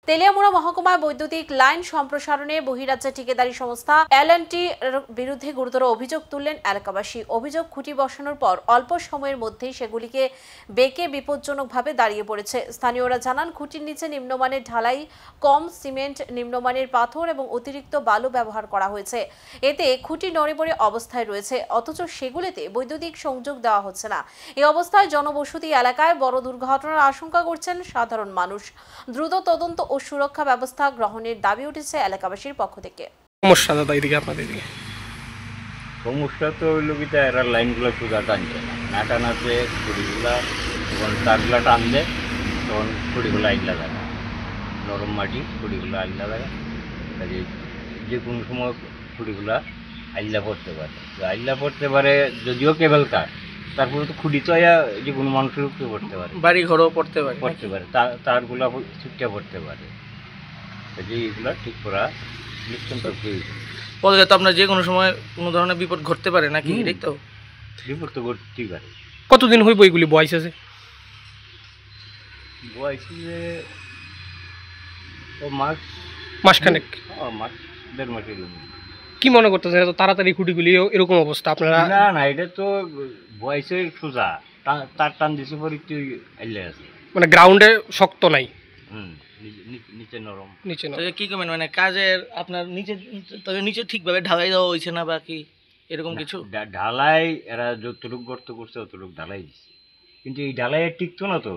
তেলিয়ামুড়া মহকুমায় বৈদ্যুতিক লাইন সম্প্রসারণে বহিরাজ্যের ঠিকাদারি সংস্থা L&T এর বিরুদ্ধে গুরুতর অভিযোগ তুললেন এলাকাবাসী। অভিযোগ, খুঁটি বসানোর পর অল্প সময়ের মধ্যেই সেগুলিকে বেঁকে বিপজ্জনকভাবে দাঁড়িয়ে পড়েছে। স্থানীয়রা জানান, খুঁটির নিচে নিম্নমানের ঢালাই, কম সিমেন্ট, নিম্নমানের পাথর এবং অতিরিক্ত বালু ব্যবহার করা হয়েছে। এতে খুঁটি নড়ে পড়ে অবস্থায় রয়েছে, অথচ সেগুলিতে বৈদ্যুতিক সংযোগ দেওয়া হচ্ছে না। এই অবস্থায় জনবসতি এলাকায় বড় দুর্ঘটনার আশঙ্কা করছেন সাধারণ মানুষ। দ্রুত তদন্ত ও সুরক্ষা ব্যবস্থা গ্রহণের দাবি উঠেছে এলাকাবাসীর পক্ষ থেকে। সমস্যা দাদা এদিকে আপনাদের এদিকে সমস্যা তো হইল কি, এরা লাইনগুলো সোজা টানছে না টানাতে খুঁড়িগুলা যখন তারগুলা টানবে তখন খুঁড়িগুলো আইলা লাগে, নরম মাটি খুঁড়িগুলো আইলা লাগে, কাজে যে কোনো সময় খুঁড়িগুলা আইলা পড়তে পারে। আইলা পড়তে পারে যদিও কেবল কাঠ, তারপরে তো খুঁড়ি তো যে কোনো মানুষের উপরে পড়তে পারে, বাড়ি ঘরও পড়তে পারে তারগুলা ছুটে পড়তে পারে। কাজে এইগুলা ঠিক করা নিশ্চিন্ত প্রয়োজন। বলা যায় তো আপনার যে কোনো সময় কোনো ধরনের বিপদ ঘটতে পারে নাকি? এটাই তো বিপদ তো ঘটতেই পারে। কতদিন হইব এগুলি বয়স আছে? বয়সে যে মাসখানেক, মাস 1.5 মাসের। কি মনে করতেছেন এত তাড়াতাড়ি খুঁটিগুলি এরকম অবস্থা আপনারা? না এটা তো বয়সের সোজা, তার টান দিছে পরে একটু আইলে আছে, মানে গ্রাউন্ডে শক্ত নাই, নিচে নরম। নিচে না কি কমেন মানে কাজের আপনার নিচে নিচে ঠিকভাবে ঢালাই দেওয়া হয়েছে না বা কি এরকম কিছু? ঢালাই এরা যতটুকু গর্ত করছে ততটুকু ঢালাই দিচ্ছে, কিন্তু এই ঢালাইয়ের টিকতো না তো।